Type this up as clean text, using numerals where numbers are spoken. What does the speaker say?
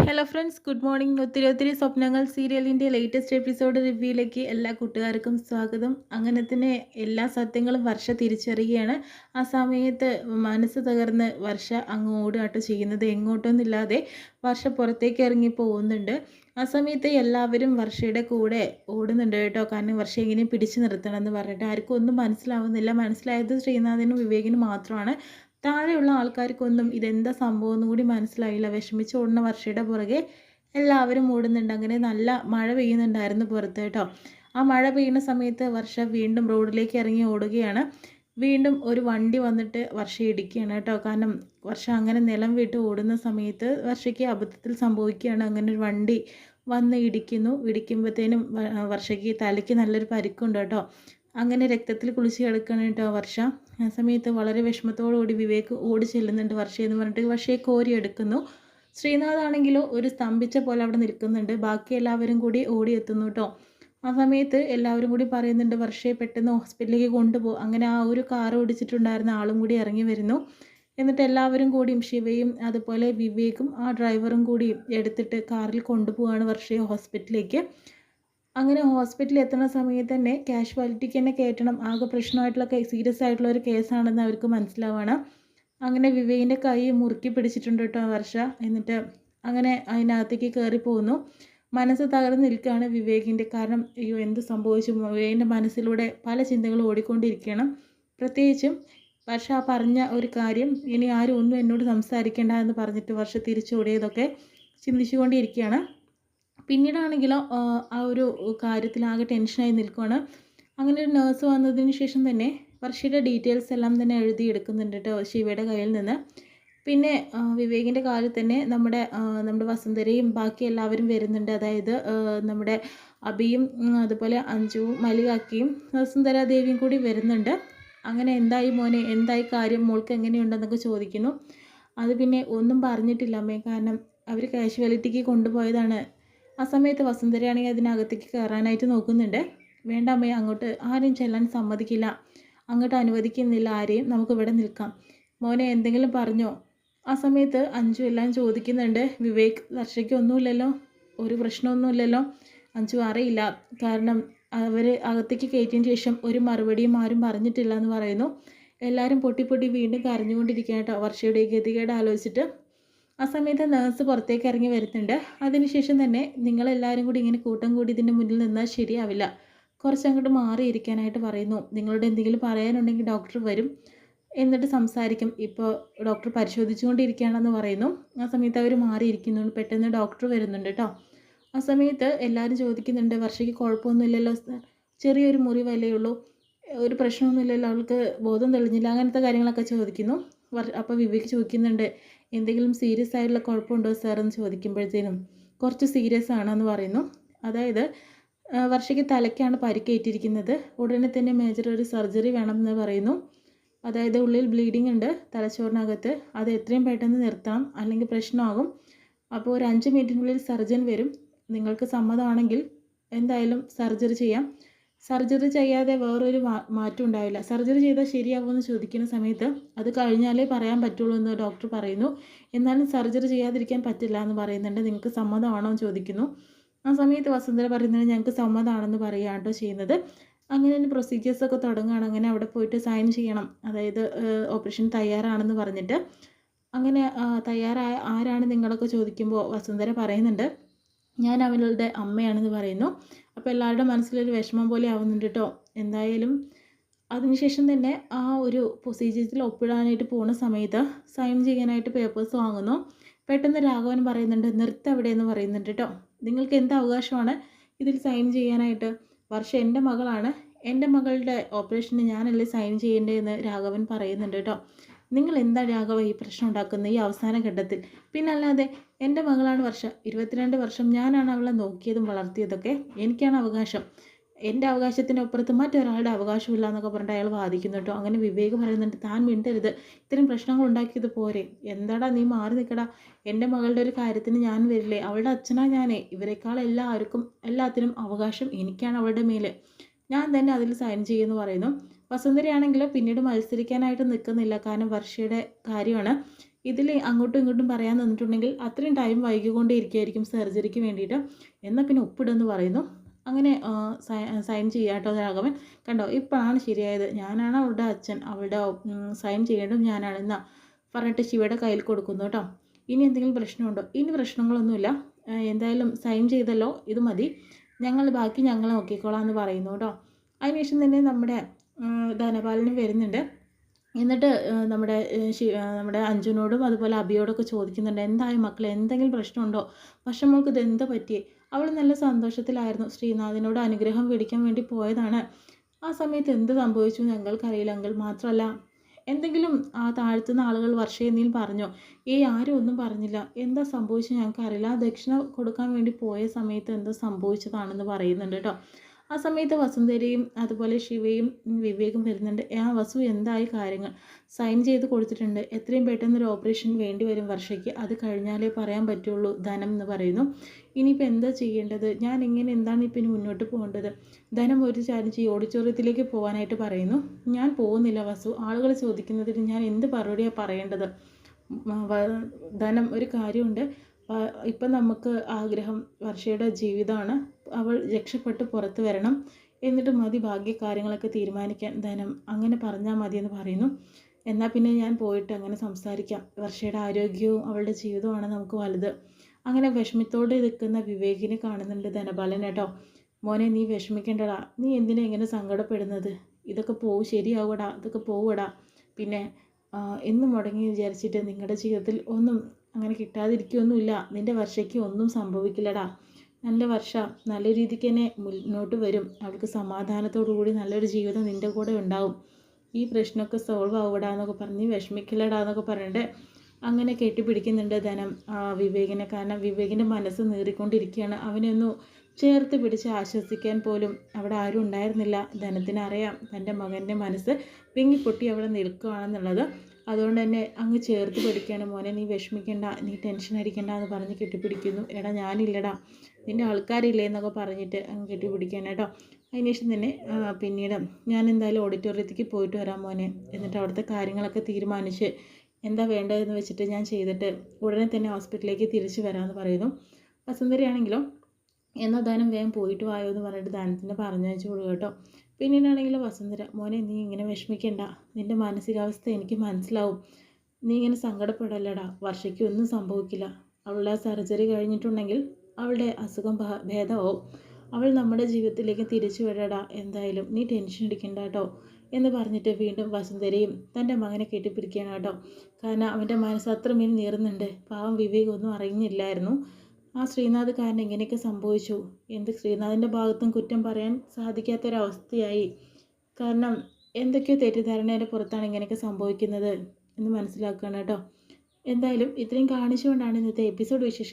Hello friends, good morning. ഒത്തിരി ഒത്തിരി സ്വപ്നങ്ങൾ സീരിയലിൻ്റെ ലേറ്റസ്റ്റ് എപ്പിസോഡ് റിവ്യൂയിലേക്ക് എല്ലാ കൂട്ടുകാർക്കും സ്വാഗതം. അങ്ങനെ തന്നെ എല്ലാ സത്യങ്ങളും വർഷ തിരിച്ചറിയുകയാണ്. ആ സമയത്ത് മനസ്സ് തകർന്ന് വർഷ അങ്ങ് ഓടുകയാട്ടോ ചെയ്യുന്നത്. എങ്ങോട്ടൊന്നുമില്ലാതെ വർഷ പുറത്തേക്ക് ഇറങ്ങി പോകുന്നുണ്ട്. ആ സമയത്ത് എല്ലാവരും വർഷയുടെ കൂടെ ഓടുന്നുണ്ട് കേട്ടോ. കാരണം വർഷ എങ്ങനെയും പിടിച്ചു നിർത്തണം എന്ന് പറഞ്ഞിട്ട് ആർക്കും ഒന്നും മനസ്സിലാവുന്നില്ല. മനസ്സിലായത് ശ്രീനാഥിനും വിവേകിനും മാത്രമാണ്. താഴെയുള്ള ആൾക്കാർക്കൊന്നും ഇതെന്താ സംഭവം എന്നും കൂടി മനസ്സിലായില്ല. വിഷമിച്ച് ഓടുന്ന വർഷയുടെ പുറകെ എല്ലാവരും ഓടുന്നുണ്ട്. അങ്ങനെ നല്ല മഴ പെയ്യുന്നുണ്ടായിരുന്നു പുറത്ത് കേട്ടോ. ആ മഴ പെയ്യുന്ന സമയത്ത് വർഷ വീണ്ടും റോഡിലേക്ക് ഇറങ്ങി ഓടുകയാണ്. വീണ്ടും ഒരു വണ്ടി വന്നിട്ട് വർഷ ഇടിക്കുകയാണ് കേട്ടോ. കാരണം വർഷ അങ്ങനെ നിലം വിട്ട് ഓടുന്ന സമയത്ത് വർഷയ്ക്ക് അബദ്ധത്തിൽ സംഭവിക്കുകയാണ്. അങ്ങനെ ഒരു വണ്ടി വന്ന് ഇടിക്കുന്നു. ഇടിക്കുമ്പോഴത്തേനും വർഷയ്ക്ക് തലയ്ക്ക് നല്ലൊരു പരിക്കുണ്ട് കേട്ടോ. അങ്ങനെ രക്തത്തിൽ കുളിച്ച് കിടക്കുകയാണ് കേട്ടോ വർഷ. ആ സമയത്ത് വളരെ വിഷമത്തോടുകൂടി വിവേക് ഓടി ചെല്ലുന്നുണ്ട് വർഷയെന്ന് പറഞ്ഞിട്ട് വർഷയെ കോരിയെടുക്കുന്നു. ശ്രീനാഥ് ആണെങ്കിലോ ഒരു സ്തംഭിച്ച പോലെ അവിടെ നിൽക്കുന്നുണ്ട്. ബാക്കി എല്ലാവരും കൂടി ഓടിയെത്തുന്നു കേട്ടോ. ആ സമയത്ത് എല്ലാവരും കൂടി പറയുന്നുണ്ട് വർഷയെ പെട്ടെന്ന് ഹോസ്പിറ്റലിലേക്ക് കൊണ്ടുപോകും. അങ്ങനെ ആ ഒരു കാർ ഓടിച്ചിട്ടുണ്ടായിരുന്ന ആളും കൂടി ഇറങ്ങി വരുന്നു. എന്നിട്ട് എല്ലാവരും കൂടിയും ശിവയും അതുപോലെ വിവേകും ആ ഡ്രൈവറും കൂടി എടുത്തിട്ട് കാറിൽ കൊണ്ടുപോവാണ് വർഷയെ ഹോസ്പിറ്റലിലേക്ക്. അങ്ങനെ ഹോസ്പിറ്റലിൽ എത്തുന്ന സമയത്ത് തന്നെ കാഷ്വാലിറ്റിക്ക് തന്നെ കയറ്റണം. ആകെ പ്രശ്നമായിട്ടുള്ള സീരിയസ് ആയിട്ടുള്ള ഒരു കേസാണെന്ന് അവർക്ക് മനസ്സിലാവണം. അങ്ങനെ വിവേകിൻ്റെ കൈ മുറുക്കി പിടിച്ചിട്ടുണ്ട് കേട്ടോ വർഷ. എന്നിട്ട് അങ്ങനെ അതിനകത്തേക്ക് കയറി പോകുന്നു. മനസ്സ് തകർന്ന് നിൽക്കുകയാണ് വിവേകിൻ്റെ. കാരണം അയ്യോ എന്ത് സംഭവിച്ചു, വിവേകിൻ്റെ മനസ്സിലൂടെ പല ചിന്തകളും ഓടിക്കൊണ്ടിരിക്കണം. പ്രത്യേകിച്ചും വർഷ പറഞ്ഞ ഒരു കാര്യം, ഇനി ആരും ഒന്നും എന്നോട് സംസാരിക്കേണ്ട എന്ന് പറഞ്ഞിട്ട് വർഷ തിരിച്ചോടിയതൊക്കെ ചിന്തിച്ചുകൊണ്ടിരിക്കുകയാണ്. പിന്നീടാണെങ്കിലോ ആ ഒരു കാര്യത്തിലാകെ ടെൻഷനായി നിൽക്കുകയാണ്. അങ്ങനെ ഒരു നേഴ്സ് വന്നതിന് ശേഷം തന്നെ വർഷയുടെ ഡീറ്റെയിൽസ് എല്ലാം തന്നെ എഴുതിയെടുക്കുന്നുണ്ട് കേട്ടോ ശിവയുടെ കയ്യിൽ നിന്ന്. പിന്നെ വിവേകിൻ്റെ കാര്യത്തിൽ തന്നെ നമ്മുടെ വസുന്ധരയും ബാക്കി എല്ലാവരും വരുന്നുണ്ട്. അതായത് നമ്മുടെ അബിയും അതുപോലെ അഞ്ജുവും മലികാക്കിയും വസുന്ധര ദേവിയും കൂടി വരുന്നുണ്ട്. അങ്ങനെ എന്തായി മോനെ, എന്തായി കാര്യം, മോൾക്ക് എങ്ങനെയുണ്ടെന്നൊക്കെ ചോദിക്കുന്നു. അത് പിന്നെ ഒന്നും പറഞ്ഞിട്ടില്ല അമ്മേ, കാരണം അവർ കാഷ്വാലിറ്റിക്ക് കൊണ്ടുപോയതാണ്. ആ സമയത്ത് വസുന്ധരയാണെങ്കിൽ അതിനകത്തേക്ക് കയറാനായിട്ട് നോക്കുന്നുണ്ട്. വേണ്ട അമ്മേ, അങ്ങോട്ട് ആരും ചെല്ലാൻ സമ്മതിക്കില്ല, അങ്ങോട്ട് അനുവദിക്കുന്നില്ല ആരെയും, നമുക്കിവിടെ നിൽക്കാം. മോനെ എന്തെങ്കിലും പറഞ്ഞോ? ആ സമയത്ത് അഞ്ജു എല്ലാം ചോദിക്കുന്നുണ്ട്. വിവേക്, വർഷയ്ക്ക് ഒന്നുമില്ലല്ലോ, ഒരു പ്രശ്നമൊന്നുമില്ലല്ലോ? അഞ്ജു അറിയില്ല, കാരണം അവർ അകത്തേക്ക് കയറ്റിയതിന് ശേഷം ഒരു മറുപടിയും ആരും പറഞ്ഞിട്ടില്ല എന്ന് പറയുന്നു. എല്ലാവരും പൊട്ടി പൊട്ടി വീണ്ടും കരഞ്ഞുകൊണ്ടിരിക്കുക കേട്ടോ വർഷയുടെ ഗതികേട് ആലോചിച്ചിട്ട്. ആ സമയത്ത് നേഴ്സ് പുറത്തേക്ക് ഇറങ്ങി വരുന്നുണ്ട്. അതിനുശേഷം തന്നെ നിങ്ങളെല്ലാവരും കൂടി ഇങ്ങനെ കൂട്ടം കൂടി ഇതിൻ്റെ മുന്നിൽ നിന്നാൽ ശരിയാവില്ല, കുറച്ചങ്ങോട്ട് മാറിയിരിക്കാനായിട്ട് പറയുന്നു. നിങ്ങളോട് എന്തെങ്കിലും പറയാനുണ്ടെങ്കിൽ ഡോക്ടർ വരും, എന്നിട്ട് സംസാരിക്കും. ഇപ്പോൾ ഡോക്ടർ പരിശോധിച്ചുകൊണ്ടിരിക്കുകയാണെന്ന് പറയുന്നു. ആ സമയത്ത് അവർ മാറിയിരിക്കുന്നു. പെട്ടെന്ന് ഡോക്ടർ വരുന്നുണ്ട് കേട്ടോ. ആ സമയത്ത് എല്ലാവരും ചോദിക്കുന്നുണ്ട് വർഷയ്ക്ക് കുഴപ്പമൊന്നുമില്ലല്ലോ സർ, ചെറിയൊരു മുറിവല്ലേ ഉള്ളൂ, ഒരു പ്രശ്നമൊന്നുമില്ലല്ലോ, അവൾക്ക് ബോധം തെളിഞ്ഞില്ല, അങ്ങനത്തെ കാര്യങ്ങളൊക്കെ ചോദിക്കുന്നു. അപ്പോൾ വിവേക് ചോദിക്കുന്നുണ്ട് എന്തെങ്കിലും സീരിയസ് ആയിട്ടുള്ള കുഴപ്പമുണ്ടോ സാർ എന്ന് ചോദിക്കുമ്പോഴത്തേനും കുറച്ച് സീരിയസ് ആണെന്ന് പറയുന്നു. അതായത് വർഷയ്ക്ക് തലയ്ക്കാണ് പരിക്കേറ്റിരിക്കുന്നത്. ഉടനെ തന്നെ മേജർ ഒരു സർജറി വേണമെന്ന് പറയുന്നു. അതായത് ഉള്ളിൽ ബ്ലീഡിങ് ഉണ്ട് തലച്ചോറിനകത്ത്, അത് എത്രയും പെട്ടെന്ന് നിർത്തണം, അല്ലെങ്കിൽ പ്രശ്നമാകും. അപ്പോൾ ഒരു 5 മിനിറ്റിനുള്ളിൽ സർജൻ വരും. നിങ്ങൾക്ക് സമ്മതമാണെങ്കിൽ എന്തായാലും സർജറി ചെയ്യാം. സർജറി ചെയ്യാതെ വേറൊരു മാറ്റം ഉണ്ടാവില്ല. സർജറി ചെയ്താൽ ശരിയാകുമെന്ന് ചോദിക്കുന്ന സമയത്ത് അത് കഴിഞ്ഞാലേ പറയാൻ പറ്റുള്ളൂ എന്ന് ഡോക്ടർ പറയുന്നു. എന്നാലും സർജറി ചെയ്യാതിരിക്കാൻ പറ്റില്ല എന്ന് പറയുന്നുണ്ട്. നിങ്ങൾക്ക് സമ്മതമാണോ എന്ന് ചോദിക്കുന്നു. ആ സമയത്ത് വസുന്ധര പറയുന്നത് ഞങ്ങൾക്ക് സമ്മതമാണെന്ന് പറയുകയാണ് കേട്ടോ ചെയ്യുന്നത്. അങ്ങനെ പ്രൊസീജിയേഴ്സൊക്കെ തുടങ്ങുകയാണ്. അങ്ങനെ അവിടെ പോയിട്ട് സൈൻ ചെയ്യണം. അതായത് ഓപ്പറേഷൻ തയ്യാറാണെന്ന് പറഞ്ഞിട്ട്. അങ്ങനെ തയ്യാറായ ആരാണ് നിങ്ങളൊക്കെ ചോദിക്കുമ്പോൾ വസുന്ധര പറയുന്നുണ്ട് ഞാൻ അവളുടെ അമ്മയാണെന്ന് പറയുന്നു. അപ്പോൾ എല്ലാവരുടെ മനസ്സിലൊരു വിഷമം പോലെ ആവുന്നുണ്ട് കേട്ടോ. എന്തായാലും അതിനുശേഷം തന്നെ ആ ഒരു പ്രൊസീജിയറിൽ ഒപ്പിടാനായിട്ട് പോകുന്ന സമയത്ത് സൈൻ ചെയ്യാനായിട്ട് പേപ്പേഴ്സ് വാങ്ങുന്നു. പെട്ടെന്ന് രാഘവൻ പറയുന്നുണ്ട് നിർത്തവിടെ എന്ന് പറയുന്നുണ്ട് കേട്ടോ. നിങ്ങൾക്ക് എന്ത് അവകാശമാണ് ഇതിൽ സൈൻ ചെയ്യാനായിട്ട്? വർഷ എൻ്റെ മകളാണ്, എൻ്റെ മകളുടെ ഓപ്പറേഷന് ഞാനല്ലേ സൈൻ ചെയ്യേണ്ടതെന്ന് രാഘവൻ പറയുന്നുണ്ട് കേട്ടോ. നിങ്ങൾ എന്താ രാഘവ ഈ പ്രശ്നം ഉണ്ടാക്കുന്നത് ഈ അവസാന ഘട്ടത്തിൽ? പിന്നല്ലാതെ എൻ്റെ മകളാണ് വർഷ, 22 വർഷം ഞാനാണ് അവളെ നോക്കിയതും വളർത്തിയതൊക്കെ, എനിക്കാണ് അവകാശം. എൻ്റെ അവകാശത്തിനപ്പുറത്ത് മറ്റൊരാളുടെ അവകാശമില്ല എന്നൊക്കെ പറഞ്ഞിട്ട് അയാൾ വാദിക്കുന്നു കേട്ടോ. അങ്ങനെ വിവേക് പറയുന്നുണ്ട് താൻ മിണ്ടരുത്, ഇത്രയും പ്രശ്നങ്ങൾ ഉണ്ടാക്കിയത് പോരെ, എന്താടാ നീ മാറി നിൽക്കടാ, എൻ്റെ മകളുടെ ഒരു കാര്യത്തിന് ഞാൻ വരില്ലേ, അവളുടെ അച്ഛനാ ഞാനേ, ഇവരെക്കാൾ എല്ലാത്തിനും അവകാശം എനിക്കാണ് അവളുടെ മേലെ, ഞാൻ തന്നെ അതിൽ സൈൻ ചെയ്യുമെന്ന് പറയുന്നു. വസുന്ധരയാണെങ്കിലോ പിന്നീട് മത്സരിക്കാനായിട്ട് നിൽക്കുന്നില്ല, കാരണം വർഷയുടെ കാര്യമാണ്. ഇതിൽ അങ്ങോട്ടും ഇങ്ങോട്ടും പറയാൻ നിന്നിട്ടുണ്ടെങ്കിൽ അത്രയും ടൈം വൈകിക്കൊണ്ടേ ഇരിക്കുമായിരിക്കും സർജറിക്ക് വേണ്ടിയിട്ട്. എന്നാൽ പിന്നെ ഒപ്പിടുമെന്ന് പറയുന്നു. അങ്ങനെ സൈൻ ചെയ്യാട്ടോ രാഘവൻ. കണ്ടോ ഇപ്പോഴാണ് ശരിയായത്, ഞാനാണ് അവളുടെ അച്ഛൻ, അവളുടെ സൈൻ ചെയ്യേണ്ടത് ഞാനാണ് എന്നാ പറഞ്ഞിട്ട് ശിവയുടെ കയ്യിൽ കൊടുക്കുന്നു കേട്ടോ. ഇനി എന്തെങ്കിലും പ്രശ്നമുണ്ടോ? ഇനി പ്രശ്നങ്ങളൊന്നുമില്ല, എന്തായാലും സൈൻ ചെയ്തല്ലോ, ഇത് മതി, ബാക്കി ഞങ്ങൾ നോക്കിക്കോളാം എന്ന് പറയുന്നു കേട്ടോ. അതിനുശേഷം തന്നെ നമ്മുടെ ധനപാലനും വരുന്നുണ്ട്. എന്നിട്ട് നമ്മുടെ അഞ്ജുനോടും അതുപോലെ അഭിയോടൊക്കെ ചോദിക്കുന്നുണ്ട്, എന്തായി മക്കളെ, എന്തെങ്കിലും പ്രശ്നമുണ്ടോ? പക്ഷെ മോൾക്ക് ഇത് എന്താ പറ്റിയേ? അവൾ നല്ല സന്തോഷത്തിലായിരുന്നു, ശ്രീനാഥിനോട് അനുഗ്രഹം മേടിക്കാൻ വേണ്ടി പോയതാണ്. ആ സമയത്ത് എന്ത് സംഭവിച്ചു ഞങ്ങൾക്കറിയില്ല അങ്കിൾ. മാത്രമല്ല എന്തെങ്കിലും ആ താഴ്ത്തുന്ന ആളുകൾ വർഷയെ എന്തെങ്കിലും പറഞ്ഞോ? ആരും ഒന്നും പറഞ്ഞില്ല. എന്താ സംഭവിച്ചത് ഞങ്ങൾക്കറിയില്ല. ആ ദക്ഷിണ കൊടുക്കാൻ വേണ്ടി പോയ സമയത്ത് എന്തോ സംഭവിച്ചതാണെന്ന് പറയുന്നുണ്ട് കേട്ടോ. ആ സമയത്ത് വസുന്ധരയും അതുപോലെ ശിവയും വിവേകും വരുന്നുണ്ട്. വസു എന്തായി കാര്യങ്ങൾ? സൈൻ ചെയ്ത് കൊടുത്തിട്ടുണ്ട്, എത്രയും പെട്ടെന്ന് ഒരു ഓപ്പറേഷൻ വേണ്ടി വരും വർഷയ്ക്ക്, അത് കഴിഞ്ഞാലേ പറയാൻ പറ്റുള്ളൂ ധനം എന്ന് പറയുന്നു. ഇനിയിപ്പോൾ എന്താ ചെയ്യേണ്ടത്? ഞാൻ എന്താണ് ഇപ്പം ഇനി മുന്നോട്ട് പോകേണ്ടത്? ധനം ഒരു കാര്യം ചെയ്യും, ഓഡിറ്റോറിയത്തിലേക്ക് പോകാനായിട്ട് പറയുന്നു. ഞാൻ പോകുന്നില്ല വസു, ആളുകൾ ചോദിക്കുന്നതിന് ഞാൻ എന്ത് മറുപടിയാണ് പറയേണ്ടത്? ധനം, ഒരു കാര്യമുണ്ട്, ഇപ്പം നമുക്ക് ആഗ്രഹം വർഷയുടെ ജീവിതമാണ്, അവൾ രക്ഷപ്പെട്ട് പുറത്ത് വരണം, എന്നിട്ട് മതി ബാക്കി കാര്യങ്ങളൊക്കെ തീരുമാനിക്കാൻ. ധനം അങ്ങനെ പറഞ്ഞാൽ മതിയെന്ന് പറയുന്നു. എന്നാൽ പിന്നെ ഞാൻ പോയിട്ട് അങ്ങനെ സംസാരിക്കാം, വർഷയുടെ ആരോഗ്യവും അവളുടെ ജീവിതവുമാണ് നമുക്ക് വലുത്. അങ്ങനെ വിഷമത്തോടെ നിൽക്കുന്ന വിവേകിനെ കാണുന്നുണ്ട് ധനപാലൻ കേട്ടോ. മോനെ നീ വിഷമിക്കേണ്ടടാ, നീ എന്തിനാ ഇങ്ങനെ സങ്കടപ്പെടുന്നത്? ഇതൊക്കെ ശരിയാവൂടാ, ഇതൊക്കെ പോവൂടാ. പിന്നെ എന്നും മുടങ്ങി വിചാരിച്ചിട്ട് നിങ്ങളുടെ ജീവിതത്തിൽ ഒന്നും അങ്ങനെ കിട്ടാതിരിക്കുകയൊന്നുമില്ല. നിൻ്റെ വർഷയ്ക്ക് ഒന്നും സംഭവിക്കില്ലടാ. നല്ല വർഷ നല്ല രീതിക്ക് തന്നെ മുന്നോട്ട് വരും, അവൾക്ക് സമാധാനത്തോടു കൂടി നല്ലൊരു ജീവിതം നിൻ്റെ കൂടെ ഉണ്ടാവും. ഈ പ്രശ്നമൊക്കെ സോൾവ് ആവൂടാ എന്നൊക്കെ പറഞ്ഞ് വിഷമിക്കില്ലടാ എന്നൊക്കെ പറഞ്ഞിട്ട് അങ്ങനെ കെട്ടിപ്പിടിക്കുന്നുണ്ട് ധനം വിവേകിനെ. കാരണം വിവേകിൻ്റെ മനസ്സ് നീറിക്കൊണ്ടിരിക്കുകയാണ്. അവനെ ഒന്ന് ചേർത്ത് പിടിച്ച് ആശ്വസിക്കാൻ പോലും അവിടെ ആരും ഉണ്ടായിരുന്നില്ല. ധനത്തിനറിയാം തൻ്റെ മകൻ്റെ മനസ്സ് വിങ്ങിപ്പൊട്ടി അവിടെ നിൽക്കുകയാണെന്നുള്ളത്. അതുകൊണ്ട് തന്നെ അങ്ങ് ചേർത്ത് പിടിക്കുകയാണ്. മോനെ നീ വിഷമിക്കണ്ട, നീ ടെൻഷൻ അടിക്കണ്ട എന്ന് പറഞ്ഞ് കെട്ടിപ്പിടിക്കുന്നു. എടാ ഞാനില്ലടാ, നിൻ്റെ ആൾക്കാരില്ലേ എന്നൊക്കെ പറഞ്ഞിട്ട് അങ്ങ് കെട്ടിപ്പിടിക്കുകയാണ് കേട്ടോ. അതിനുശേഷം തന്നെ പിന്നീട് ഞാൻ എന്തായാലും ഓഡിറ്റോറിയത്തേക്ക് പോയിട്ട് വരാം മോനെ, എന്നിട്ട് അവിടുത്തെ കാര്യങ്ങളൊക്കെ തീരുമാനിച്ച് എന്താ വേണ്ടതെന്ന് വെച്ചിട്ട് ഞാൻ ചെയ്തിട്ട് ഉടനെ തന്നെ ഹോസ്പിറ്റലിലേക്ക് തിരിച്ചു വരാമെന്ന് പറയുന്നു. വസുന്ധരയാണെങ്കിലോ എന്നാൽ ധനം വേഗം പോയിട്ട് വായോ എന്ന് പറഞ്ഞിട്ട് ധനത്തിന് പറഞ്ഞയച്ചു കൊടുക്കുക കേട്ടോ. പിന്നീടാണെങ്കിലും വസുന്ധര, മോനെ നീ ഇങ്ങനെ വിഷമിക്കണ്ട, നിൻ്റെ മാനസികാവസ്ഥ എനിക്ക് മനസ്സിലാവും, നീ ഇങ്ങനെ സങ്കടപ്പെടല്ലടാ, വർഷയ്ക്ക് ഒന്നും സംഭവിക്കില്ല. അവളുടെ സർജറി കഴിഞ്ഞിട്ടുണ്ടെങ്കിൽ അവളുടെ അസുഖം ഭേദമാവും, അവൾ നമ്മുടെ ജീവിതത്തിലേക്ക് തിരിച്ചു വിടടാ, എന്തായാലും നീ ടെൻഷൻ അടിക്കണ്ട കേട്ടോ എന്ന് പറഞ്ഞിട്ട് വീണ്ടും വസുന്ധരയും തൻ്റെ മകനെ കെട്ടിപ്പിടിക്കുകയാണ് കേട്ടോ. കാരണം അവൻ്റെ മനസ്സ് അത്രമേൽ നീറുന്നുണ്ട്. പാവം വിവേക് ഒന്നും അറിഞ്ഞില്ലായിരുന്നു ആ ശ്രീനാഥ് കാരണം ഇങ്ങനെയൊക്കെ സംഭവിച്ചു. ശ്രീനാഥിൻ്റെ ഭാഗത്തും കുറ്റം പറയാൻ സാധിക്കാത്തൊരവസ്ഥയായി. കാരണം എന്തൊക്കെയോ തെറ്റിദ്ധാരണയുടെ പുറത്താണ് ഇങ്ങനെയൊക്കെ സംഭവിക്കുന്നത് എന്ന് മനസ്സിലാക്കുകയാണ് കേട്ടോ. എന്തായാലും ഇത്രയും കാണിച്ചുകൊണ്ടാണ് ഇന്നത്തെ എപ്പിസോഡ് വിശേഷം.